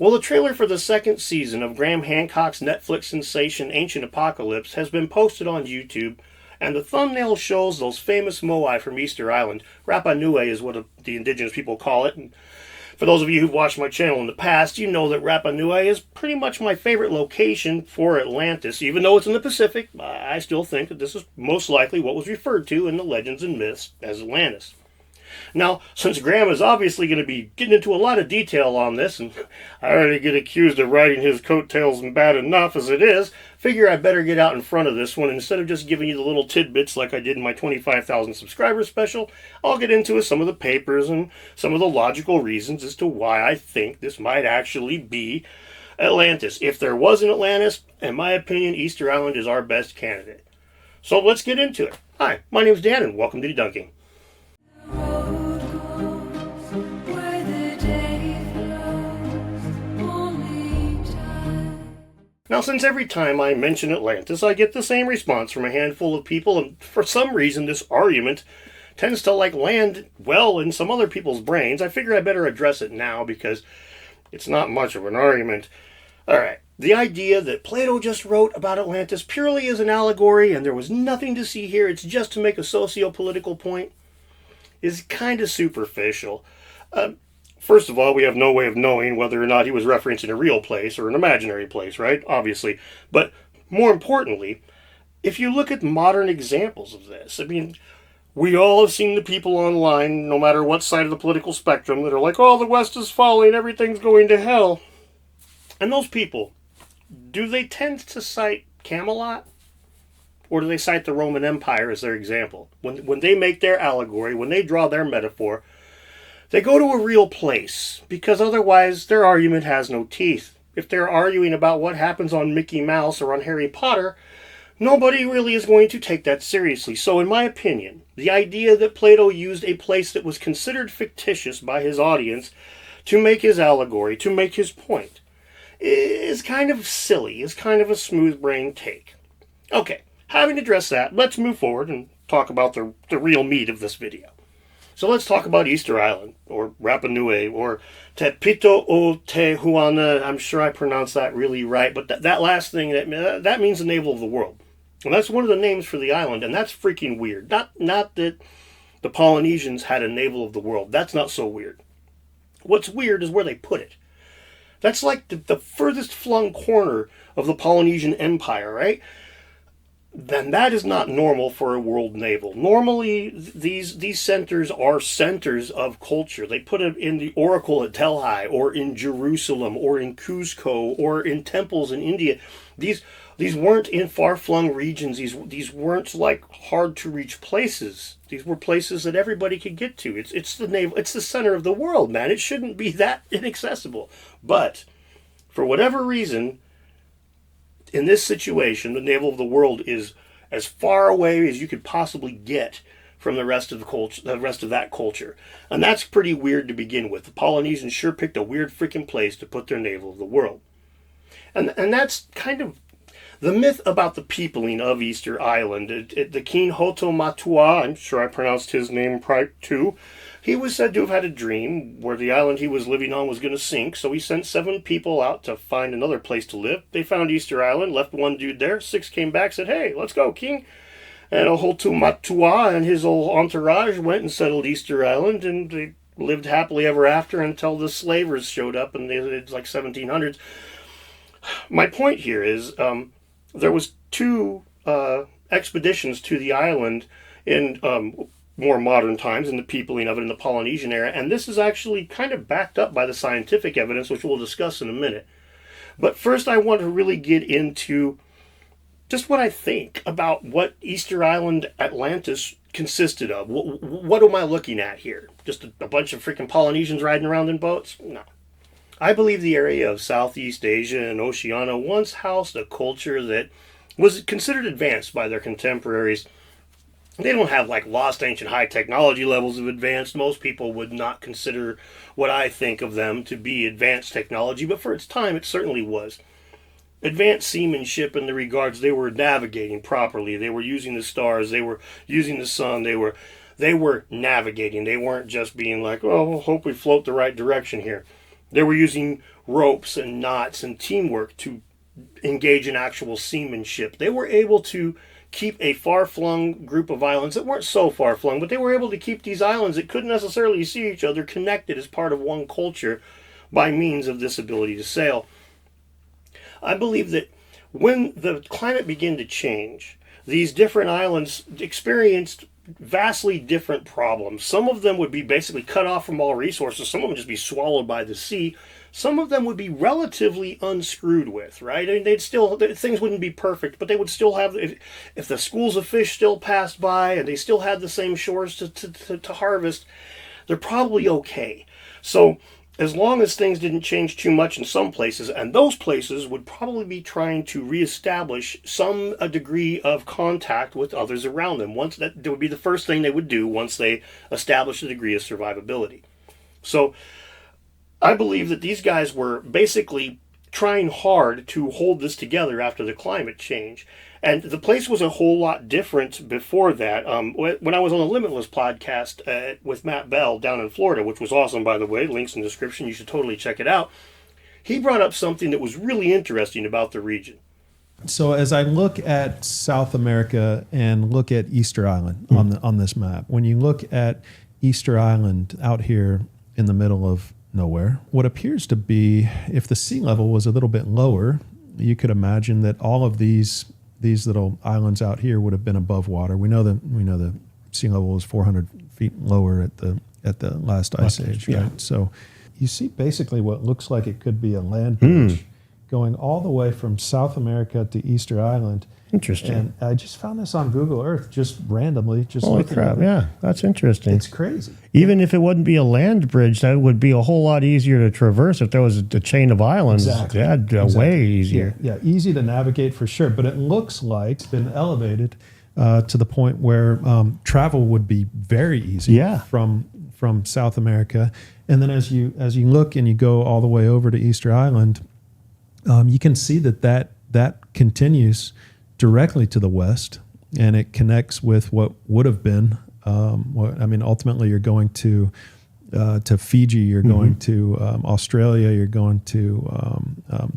Well, the trailer for the second season of Graham Hancock's Netflix sensation Ancient Apocalypse has been posted on YouTube, and the thumbnail shows those famous moai from Easter Island. Rapa Nui is what the indigenous people call it. And for those of you who've watched my channel in the past, you know that Rapa Nui is pretty much my favorite location for Atlantis. Even though it's in the Pacific, I still think that this is most likely what was referred to in the legends and myths as Atlantis. Now, since Graham is obviously going to be getting into a lot of detail on this, and I already get accused of riding his coattails and bad enough as it is, figure I better get out in front of this one. Instead of just giving you the little tidbits like I did in my 25,000 subscribers special, I'll get into some of the papers and some of the logical reasons as to why I think this might actually be Atlantis. If there was an Atlantis, in my opinion, Easter Island is our best candidate. So let's get into it. Hi, my name is Dan, and welcome to Debunking. Now, since every time I mention Atlantis, I get the same response from a handful of people, and for some reason this argument tends to land well in some other people's brains, I figure I better address it now because it's not much of an argument. Alright, the idea that Plato just wrote about Atlantis purely as an allegory and there was nothing to see here, it's just to make a socio-political point, is kind of superficial. First of all, we have no way of knowing whether or not he was referencing a real place or an imaginary place, right? Obviously. But more importantly, if you look at modern examples of this, I mean, we all have seen the people online, no matter what side of the political spectrum, that are like, oh, the West is falling, everything's going to hell. And those people, do they tend to cite Camelot? Or do they cite the Roman Empire as their example? When they make their allegory, when they draw their metaphor, they go to a real place, because otherwise their argument has no teeth. If they're arguing about what happens on Mickey Mouse or on Harry Potter, nobody really is going to take that seriously. So in my opinion, the idea that Plato used a place that was considered fictitious by his audience to make his allegory, to make his point, is kind of silly, is kind of a smooth-brained take. Okay, having addressed that, let's move forward and talk about the real meat of this video. So let's talk about Easter Island, or Rapa Nui, or Te Pito o Te Huana. I'm sure I pronounced that really right, but that last thing, that means the navel of the world. And that's one of the names for the island, and that's freaking weird. Not that the Polynesians had a navel of the world. That's not so weird. What's weird is where they put it. That's like the furthest flung corner of the Polynesian Empire, right? Then that is not normal for a world navel. Normally, these centers are centers of culture. They put it in the oracle at Delhi, or in Jerusalem, or in Cusco, or in temples in India. These weren't in far-flung regions. These weren't like hard-to-reach places. These were places that everybody could get to. It's the navel. It's the center of the world, man. It shouldn't be that inaccessible. But for whatever reason, in this situation, the navel of the world is as far away as you could possibly get from the rest of the culture, the rest of that culture. And that's pretty weird to begin with. The Polynesians sure picked a weird freaking place to put their navel of the world. And that's kind of the myth about the peopling of Easter Island. The King Hoto Matua, I'm sure I pronounced his name right too, he was said to have had a dream where the island he was living on was going to sink, so he sent 7 people out to find another place to live. They found Easter Island, left 1 dude there, 6 came back, said, hey, let's go, King. And Hoto Matua and his old entourage went and settled Easter Island, and they lived happily ever after until the slavers showed up, and it's like 1700s. My point here is, there was 2 expeditions to the island in more modern times, in the peopling of it in the Polynesian era, and this is actually kind of backed up by the scientific evidence, which we'll discuss in a minute. But first I want to really get into just what I think about what Easter Island Atlantis consisted of. What am I looking at here? Just a bunch of freaking Polynesians riding around in boats? No. I believe the area of Southeast Asia and Oceania once housed a culture that was considered advanced by their contemporaries. They don't have like lost ancient high technology levels of advanced. Most people would not consider what I think of them to be advanced technology, but for its time it certainly was. Advanced seamanship in the regards they were navigating properly. They were using the stars. They were using the sun. They were navigating. They weren't just being like, oh, we'll hope we float the right direction here. They were using ropes and knots and teamwork to engage in actual seamanship. They were able to keep a far-flung group of islands that weren't so far-flung, but they were able to keep these islands that couldn't necessarily see each other connected as part of one culture by means of this ability to sail. I believe that when the climate began to change, these different islands experienced vastly different problems. Some of them would be basically cut off from all resources. Some of them would just be swallowed by the sea. Some of them would be relatively unscrewed with, right? I mean, they'd still, things wouldn't be perfect, but they would still have, if the schools of fish still passed by and they still had the same shores to harvest, they're probably okay. So as long as things didn't change too much in some places, and those places would probably be trying to reestablish a degree of contact with others around them. Once that would be the first thing they would do once they established a degree of survivability. So I believe that these guys were basically trying hard to hold this together after the climate change. And the place was a whole lot different before that. When I was on the Limitless podcast with Matt Beall down in Florida, which was awesome, by the way, links in the description, you should totally check it out. He brought up something that was really interesting about the region. So as I look at South America and look at Easter Island on this map, when you look at Easter Island out here in the middle of nowhere, what appears to be, if the sea level was a little bit lower, you could imagine that all of these little islands out here would have been above water. We know the sea level was 400 feet lower at the last ice age, right? Yeah. So you see basically what looks like it could be a land bridge going all the way from South America to Easter Island. Interesting. And I just found this on Google Earth just randomly. Holy crap, yeah, that's interesting. It's crazy. Even if it wouldn't be a land bridge, that would be a whole lot easier to traverse if there was a chain of islands. Exactly. Yeah, way easier. Yeah, easy to navigate for sure. But it looks like it's been elevated to the point where travel would be very easy from South America. And then as you look and you go all the way over to Easter Island, you can see that continues directly to the west, and it connects with what would have been. Ultimately, you're going to Fiji, you're going to Australia, you're going to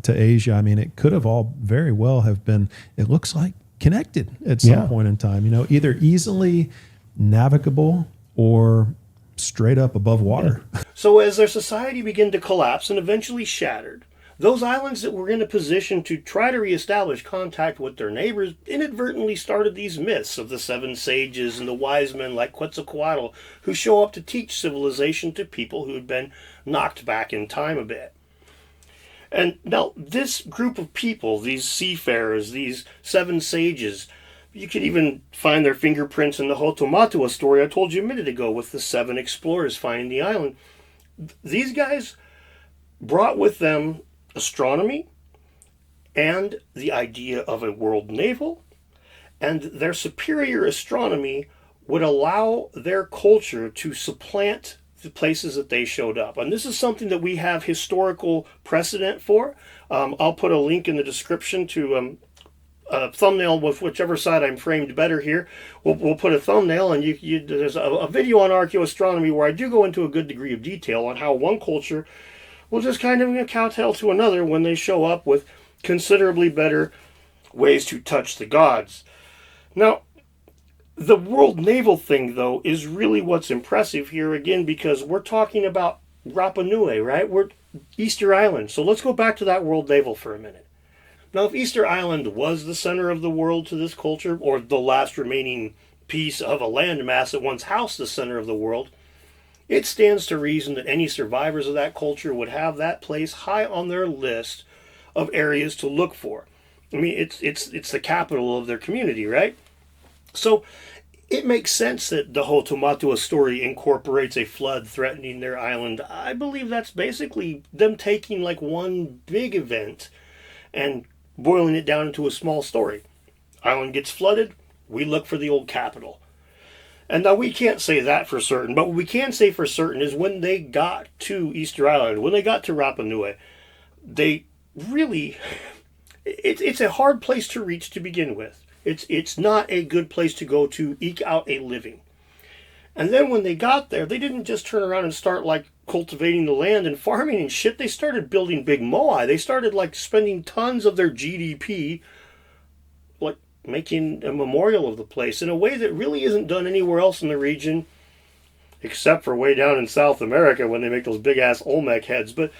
Asia. I mean, it could have all very well have been. It looks like connected at some point in time. Either easily navigable or straight up above water. Yeah. So as their society began to collapse and eventually shattered, those islands that were in a position to try to reestablish contact with their neighbors inadvertently started these myths of the seven sages and the wise men like Quetzalcoatl who show up to teach civilization to people who had been knocked back in time a bit. And now this group of people, these seafarers, these seven sages, you could even find their fingerprints in the Hotomatua story I told you a minute ago with the seven explorers finding the island. These guys brought with them astronomy and the idea of a world naval, and their superior astronomy would allow their culture to supplant the places that they showed up. And this is something that we have historical precedent for. I'll put a link in the description to a thumbnail with whichever side I'm framed better here. We'll put a thumbnail, and there's a video on archaeoastronomy where I do go into a good degree of detail on how one culture will just kind of kowtow to another when they show up with considerably better ways to touch the gods. Now, the world naval thing, though, is really what's impressive here, again, because we're talking about Rapa Nui, right? We're Easter Island. So let's go back to that world naval for a minute. Now, if Easter Island was the center of the world to this culture, or the last remaining piece of a landmass that once housed the center of the world, it stands to reason that any survivors of that culture would have that place high on their list of areas to look for. I mean, it's the capital of their community, right? So it makes sense that the Hotomatua story incorporates a flood threatening their island. I believe that's basically them taking like one big event and boiling it down into a small story. Island gets flooded, we look for the old capital. And now we can't say that for certain, but what we can say for certain is when they got to Easter Island, when they got to Rapa Nui, they really, it's a hard place to reach to begin with. It's not a good place to go to eke out a living. And then when they got there, they didn't just turn around and start like cultivating the land and farming and shit, they started building big moai. They started like spending tons of their GDP like making a memorial of the place in a way that really isn't done anywhere else in the region, except for way down in South America when they make those big ass Olmec heads. But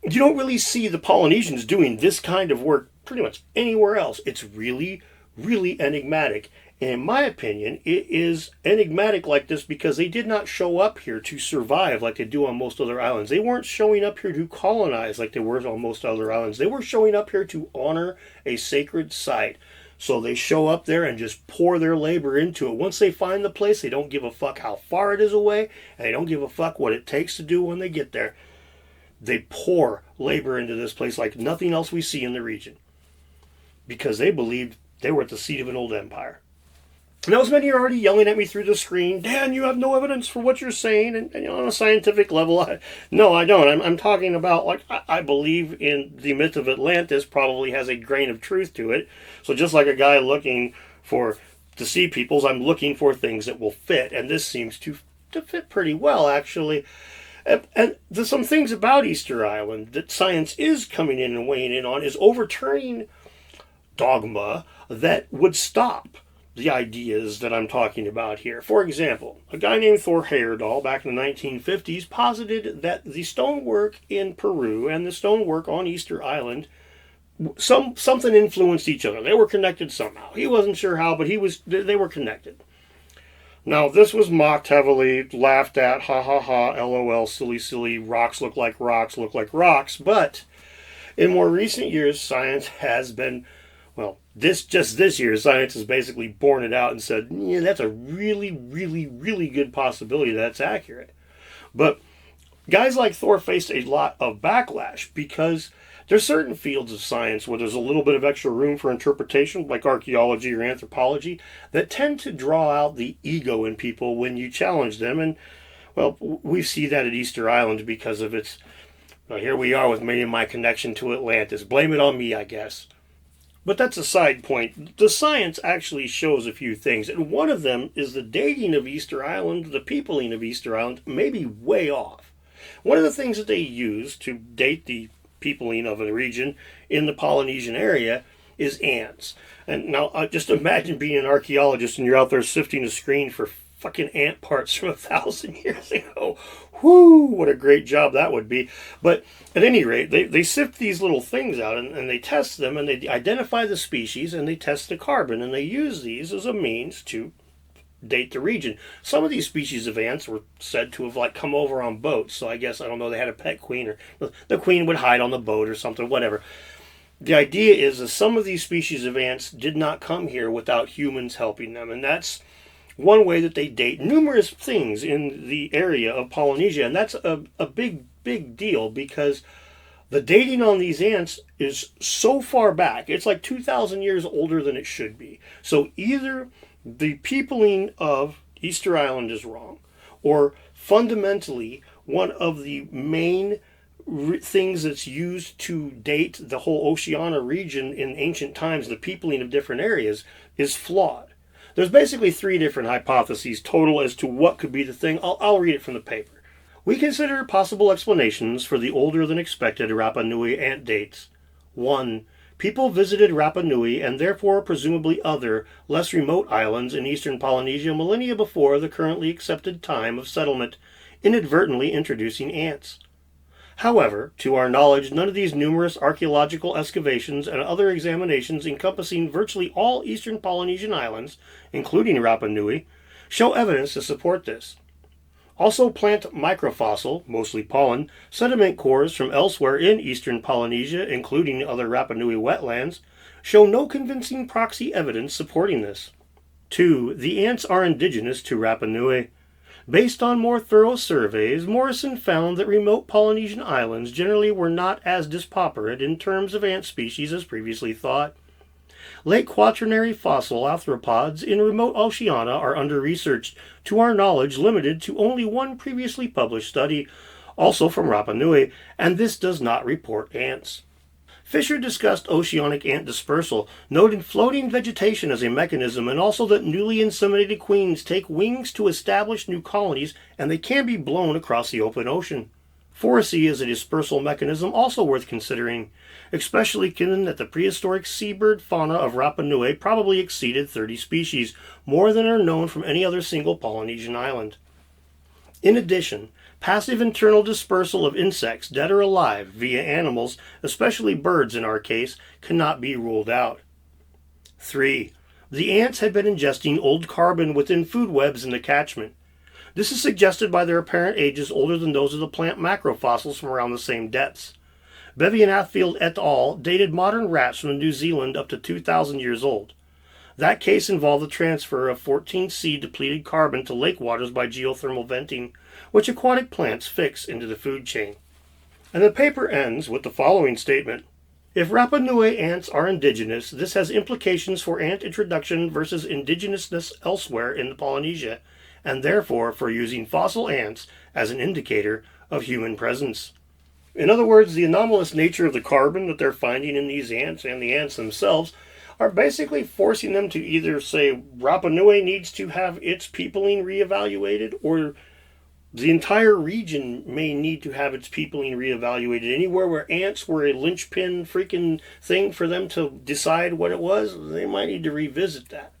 you don't really see the Polynesians doing this kind of work pretty much anywhere else. It's really, really enigmatic. And in my opinion, it is enigmatic like this because they did not show up here to survive like they do on most other islands. They weren't showing up here to colonize like they were on most other islands. They were showing up here to honor a sacred site. So they show up there and just pour their labor into it. Once they find the place, they don't give a fuck how far it is away, and they don't give a fuck what it takes to do when they get there. They pour labor into this place like nothing else we see in the region because they believed they were at the seat of an old empire. Now, as many are already yelling at me through the screen, Dan, you have no evidence for what you're saying, and on a scientific level, no, I don't. I'm talking about, like, I believe in the myth of Atlantis probably has a grain of truth to it. So just like a guy looking to see peoples, I'm looking for things that will fit, and this seems to fit pretty well, actually. And there's some things about Easter Island that science is coming in and weighing in on, is overturning dogma that would stop the ideas that I'm talking about here. For example, a guy named Thor Heyerdahl back in the 1950s posited that the stonework in Peru and the stonework on Easter Island, something influenced each other. They were connected somehow. He wasn't sure how, but they were connected. Now, this was mocked heavily, laughed at, ha ha ha, lol, silly, silly, rocks look like rocks, but in more recent years, science has been, well, this year, science has basically borne it out and said, yeah, that's a really, really, really good possibility that's accurate. But guys like Thor faced a lot of backlash because there's certain fields of science where there's a little bit of extra room for interpretation, like archaeology or anthropology, that tend to draw out the ego in people when you challenge them. And, well, we see that at Easter Island because of its, well, here we are with my connection to Atlantis. Blame it on me, I guess. But that's a side point. The science actually shows a few things, and one of them is the dating of Easter Island, the peopling of Easter Island, may be way off. One of the things that they use to date the peopling of a region in the Polynesian area is ants. And now, just imagine being an archaeologist and you're out there sifting a screen for fucking ant parts from 1,000 years ago. Whoo, what a great job that would be. But at any rate, they sift these little things out and they test them and they identify the species and they test the carbon and they use these as a means to date the region. Some of these species of ants were said to have come over on boats. So I guess, I don't know, they had a pet queen or the queen would hide on the boat or something, whatever. The idea is that some of these species of ants did not come here without humans helping them. And that's one way that they date numerous things in the area of Polynesia. And that's a big, big deal because the dating on these ants is so far back. It's like 2,000 years older than it should be. So either the peopling of Easter Island is wrong, or fundamentally one of the main things that's used to date the whole Oceania region in ancient times, the peopling of different areas, is flawed. There's basically 3 different hypotheses total as to what could be the thing. I'll read it from the paper. We consider possible explanations for the older than expected Rapa Nui ant dates. 1. People visited Rapa Nui and therefore presumably other, less remote islands in eastern Polynesia millennia before the currently accepted time of settlement, inadvertently introducing ants. However, to our knowledge, none of these numerous archaeological excavations and other examinations encompassing virtually all eastern Polynesian islands, including Rapa Nui, show evidence to support this. Also, plant microfossil, mostly pollen, sediment cores from elsewhere in eastern Polynesia, including other Rapa Nui wetlands, show no convincing proxy evidence supporting this. 2. The ants are indigenous to Rapa Nui. Based on more thorough surveys, Morrison found that remote Polynesian islands generally were not as disparate in terms of ant species as previously thought. Late Quaternary fossil arthropods in remote Oceania are under-researched, to our knowledge limited to only one previously published study, also from Rapa Nui, and this does not report ants. Fisher discussed oceanic ant dispersal, noting floating vegetation as a mechanism, and also that newly inseminated queens take wings to establish new colonies, and they can be blown across the open ocean. Foracy is a dispersal mechanism also worth considering, especially given that the prehistoric seabird fauna of Rapa Nui probably exceeded 30 species, more than are known from any other single Polynesian island. In addition, passive internal dispersal of insects, dead or alive, via animals, especially birds in our case, cannot be ruled out. 3. The ants had been ingesting old carbon within food webs in the catchment. This is suggested by their apparent ages older than those of the plant macrofossils from around the same depths. Bevy and Athfield et al. Dated modern rats from New Zealand up to 2,000 years old. That case involved the transfer of 14C depleted carbon to lake waters by geothermal venting, which aquatic plants fix into the food chain. And the paper ends with the following statement. If Rapa Nui ants are indigenous, this has implications for ant introduction versus indigenousness elsewhere in Polynesia, and therefore for using fossil ants as an indicator of human presence. In other words, the anomalous nature of the carbon that they're finding in these ants and the ants themselves are basically forcing them to either say Rapa Nui needs to have its peopling reevaluated, or the entire region may need to have its peopling reevaluated. Anywhere where ants were a linchpin freaking thing for them to decide what it was, they might need to revisit that.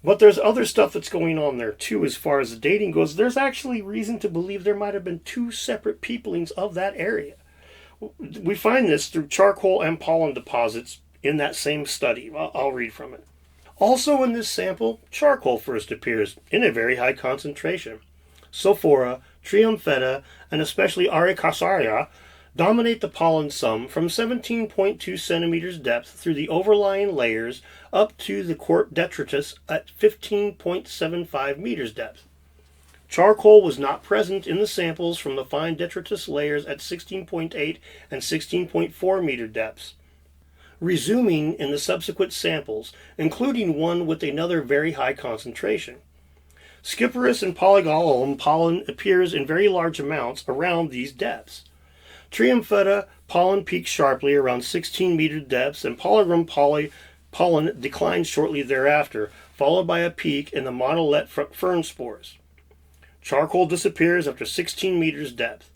But there's other stuff that's going on there too as far as the dating goes. There's actually reason to believe there might have been two separate peoplings of that area. We find this through charcoal and pollen deposits in that same study. I'll read from it. Also in this sample, charcoal first appears in a very high concentration. Sophora, Triumpheta, and especially Archaeoastronomy dominate the pollen sum from 17.2 centimeters depth through the overlying layers up to the quartz detritus at 15.75 meters depth. Charcoal was not present in the samples from the fine detritus layers at 16.8 and 16.4 meter depths. Resuming in the subsequent samples, including one with another very high concentration. Scypherus and Polygonum pollen appears in very large amounts around these depths. Triumpheta pollen peaks sharply around 16 meter depths, and Polygram pollen declines shortly thereafter, followed by a peak in the monolith fern spores. Charcoal disappears after 16 meters depth.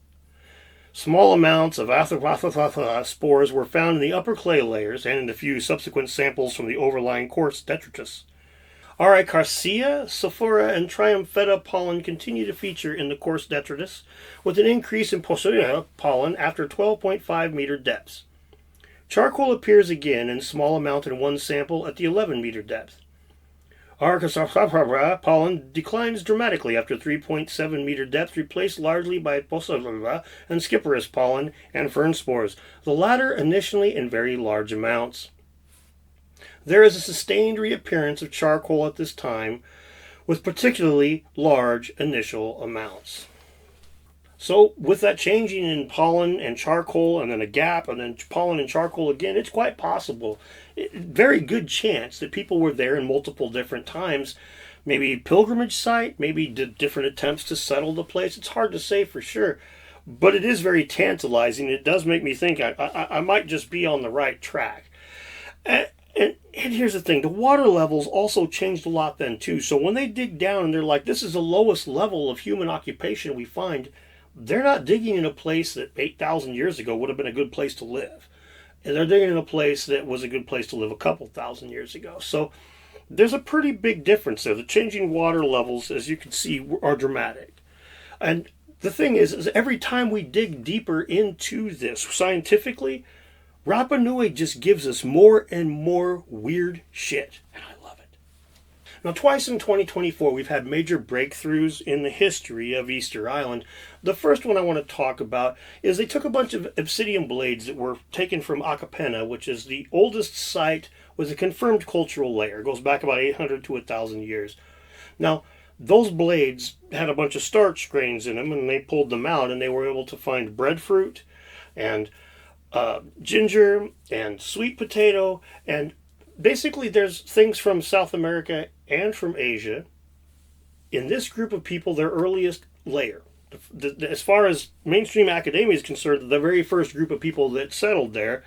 Small amounts of Athanthratha spores were found in the upper clay layers and in a few subsequent samples from the overlying quartz detritus. Archaeoastronomy, Sophora, and Triumpheta pollen continue to feature in the quartz detritus, with an increase in Posulia pollen after 12.5 meter depths. Charcoal appears again in small amount in one sample at the 11 meter depth. Archaeoastronomy pollen declines dramatically after 3.7 meter depth, replaced largely by Posulia and Scypherus pollen and fern spores, the latter initially in very large amounts. There is a sustained reappearance of charcoal at this time, with particularly large initial amounts. So, with that changing in pollen and charcoal, and then a gap, and then pollen and charcoal again, it's quite possible, very good chance that people were there in multiple different times. Maybe pilgrimage site, maybe did different attempts to settle the place. It's hard to say for sure, but it is very tantalizing. It does make me think I might just be on the right track. And here's the thing, the water levels also changed a lot then too. So when they dig down and they're like, this is the lowest level of human occupation we find, they're not digging in a place that 8,000 years ago would have been a good place to live. And they're digging in a place that was a good place to live a couple thousand years ago. So there's a pretty big difference there. The changing water levels, as you can see, are dramatic. And the thing is every time we dig deeper into this scientifically, Rapa Nui just gives us more and more weird shit, and I love it. Now, twice in 2024, we've had major breakthroughs in the history of Easter Island. The first one I want to talk about is they took a bunch of obsidian blades that were taken from Anakena, which is the oldest site with a confirmed cultural layer. It goes back about 800 to 1,000 years. Now, those blades had a bunch of starch grains in them, and they pulled them out, and they were able to find breadfruit and ginger and sweet potato, and basically there's things from South America and from Asia. In this group of people, their earliest layer, As far as mainstream academia is concerned, the very first group of people that settled there,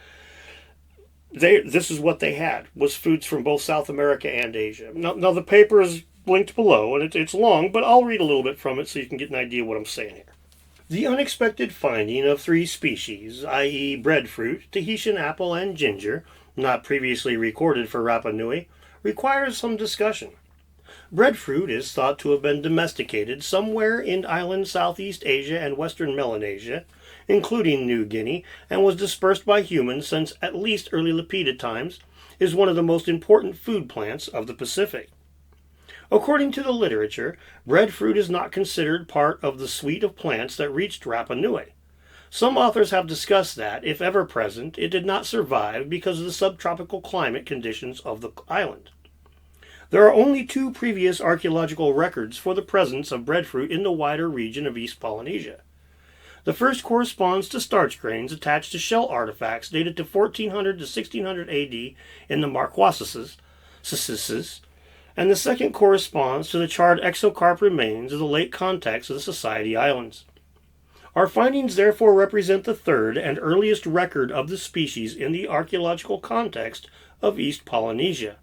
this is what they had, was foods from both South America and Asia. Now the paper is linked below, and it's long, but I'll read a little bit from it so you can get an idea of what I'm saying here. The unexpected finding of 3 species, i.e. breadfruit, Tahitian apple, and ginger, not previously recorded for Rapa Nui, requires some discussion. Breadfruit is thought to have been domesticated somewhere in island Southeast Asia and Western Melanesia, including New Guinea, and was dispersed by humans since at least early Lapita times, is one of the most important food plants of the Pacific. According to the literature, breadfruit is not considered part of the suite of plants that reached Rapa Nui. Some authors have discussed that, if ever present, it did not survive because of the subtropical climate conditions of the island. There are only 2 previous archaeological records for the presence of breadfruit in the wider region of East Polynesia. The first corresponds to starch grains attached to shell artifacts dated to 1400 to 1600 AD in the Marquesas, and the second corresponds to the charred exocarp remains of the late context of the Society Islands. Our findings therefore represent the third and earliest record of the species in the archaeological context of East Polynesia.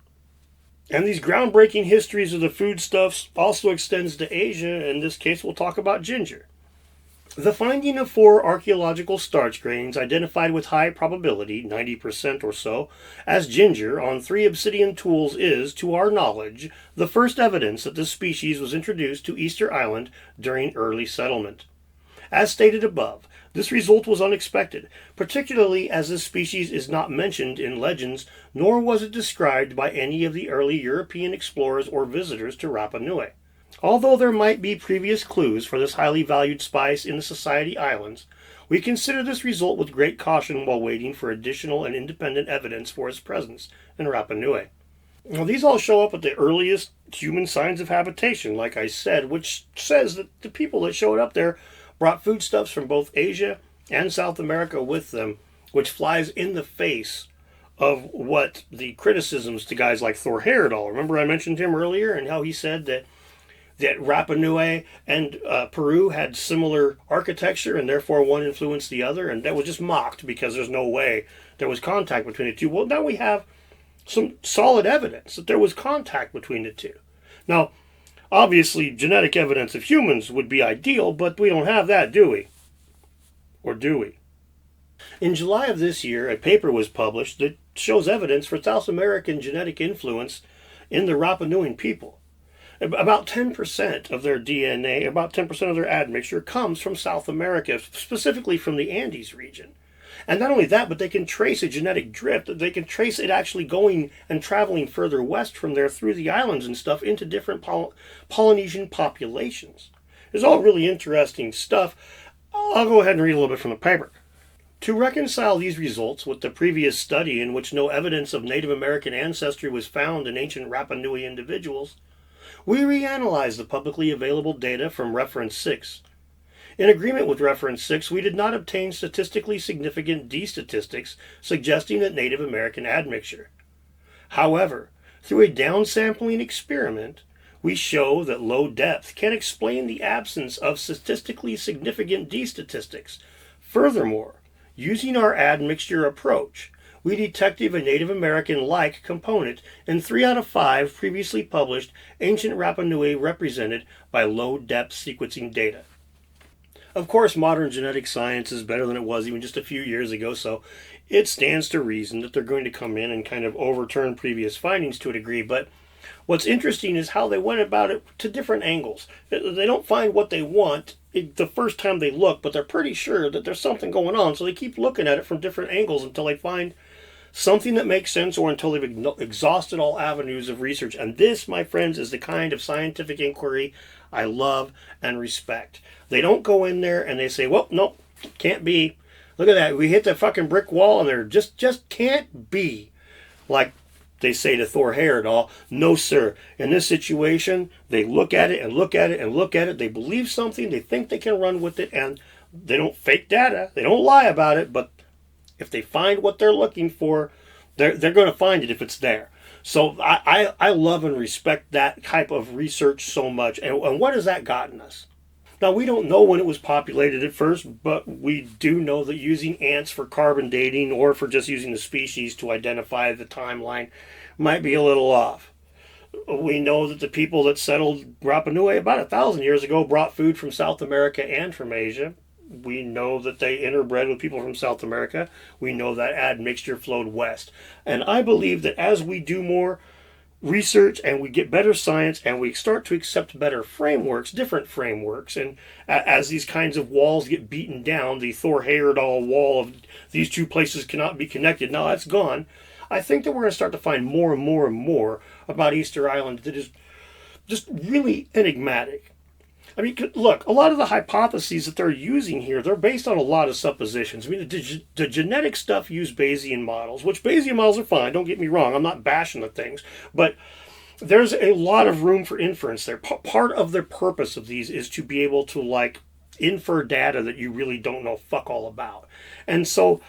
And these groundbreaking histories of the foodstuffs also extends to Asia. In this case, we'll talk about ginger. The finding of 4 archaeological starch grains identified with high probability, 90% or so, as ginger on 3 obsidian tools is, to our knowledge, the first evidence that this species was introduced to Easter Island during early settlement. As stated above, this result was unexpected, particularly as this species is not mentioned in legends, nor was it described by any of the early European explorers or visitors to Rapa Nui. Although there might be previous clues for this highly valued spice in the Society Islands, we consider this result with great caution while waiting for additional and independent evidence for its presence in Rapa Nui. Now, these all show up at the earliest human signs of habitation, like I said, which says that the people that showed up there brought foodstuffs from both Asia and South America with them, which flies in the face of what the criticisms to guys like Thor Heyerdahl. Remember I mentioned him earlier and how he said that Rapa Nui and Peru had similar architecture and therefore one influenced the other, and that was just mocked because there's no way there was contact between the two. Well, now we have some solid evidence that there was contact between the two. Now, obviously, genetic evidence of humans would be ideal, but we don't have that, do we? Or do we? In July of this year, a paper was published that shows evidence for South American genetic influence in the Rapa Nuian people. About 10% of their DNA, about 10% of their admixture comes from South America, specifically from the Andes region. And not only that, but they can trace a genetic drift. They can trace it actually going and traveling further west from there through the islands and stuff into different Polynesian populations. It's all really interesting stuff. I'll go ahead and read a little bit from the paper. To reconcile these results with the previous study in which no evidence of Native American ancestry was found in ancient Rapa Nui individuals, we reanalyzed the publicly available data from Reference 6. In agreement with Reference 6, we did not obtain statistically significant D-statistics suggesting that Native American admixture. However, through a downsampling experiment, we show that low depth can explain the absence of statistically significant D-statistics. Furthermore, using our admixture approach, we detected a Native American-like component in 3 out of 5 previously published ancient Rapa Nui represented by low-depth sequencing data. Of course, modern genetic science is better than it was even just a few years ago, so it stands to reason that they're going to come in and kind of overturn previous findings to a degree. But what's interesting is how they went about it to different angles. They don't find what they want the first time they look, but they're pretty sure that there's something going on, so they keep looking at it from different angles until they find something that makes sense or until they've exhausted all avenues of research. And this, my friends, is the kind of scientific inquiry I love and respect. They don't go in there and they say, well, nope, can't be. Look at that. We hit the fucking brick wall and there just can't be. Like they say to Thor Heyerdahl, no, sir. In this situation, they look at it and look at it and look at it. They believe something. They think they can run with it. And they don't fake data. They don't lie about it. But if they find what they're looking for, they're going to find it if it's there. So I love and respect that type of research so much. And what has that gotten us? Now, we don't know when it was populated at first, but we do know that using ants for carbon dating or for just using the species to identify the timeline might be a little off. We know that the people that settled Rapa Nui about 1,000 years ago brought food from South America and from Asia. We know that they interbred with people from South America. We know that admixture flowed west. And I believe that as we do more research and we get better science and we start to accept better frameworks, different frameworks, and as these kinds of walls get beaten down, the Thor Heyerdahl wall of these two places cannot be connected, now that's gone. I think that we're going to start to find more and more and more about Easter Island that is just really enigmatic. I mean, look, a lot of the hypotheses that they're using here, they're based on a lot of suppositions. I mean, the genetic stuff use Bayesian models, which Bayesian models are fine, don't get me wrong. I'm not bashing the things. But there's a lot of room for inference there. Part of the purpose of these is to be able to, like, infer data that you really don't know fuck all about. And so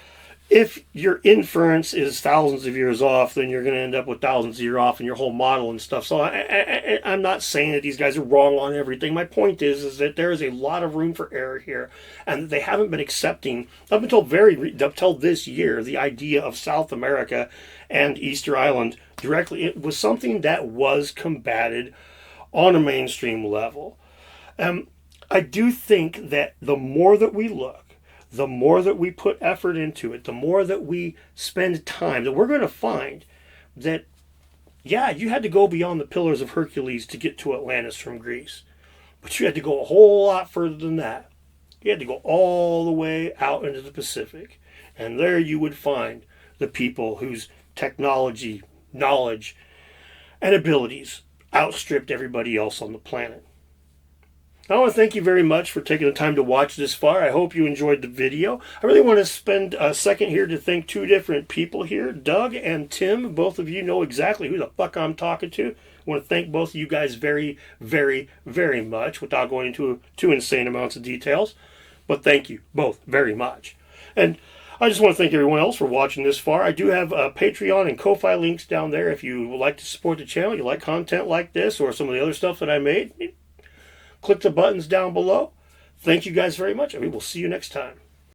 if your inference is thousands of years off, then you're going to end up with thousands of years off in your whole model and stuff. So I'm not saying that these guys are wrong on everything. My point is that there is a lot of room for error here, and that they haven't been accepting up until this year the idea of South America and Easter Island directly. It was something that was combated on a mainstream level. I do think that the more that we look, the more that we put effort into it, the more that we spend time, that we're going to find that, yeah, you had to go beyond the Pillars of Hercules to get to Atlantis from Greece. But you had to go a whole lot further than that. You had to go all the way out into the Pacific. And there you would find the people whose technology, knowledge, and abilities outstripped everybody else on the planet. I want to thank you very much for taking the time to watch this far. I hope you enjoyed the video. I really want to spend a second here to thank two different people here, Doug and Tim. Both of you know exactly who the fuck I'm talking to. I want to thank both of you guys very, very, very much without going into too insane amounts of details. But thank you both very much. And I just want to thank everyone else for watching this far. I do have Patreon and Ko-Fi links down there if you would like to support the channel, you like content like this or some of the other stuff that I made. Click the buttons down below. Thank you guys very much. I mean, we'll see you next time.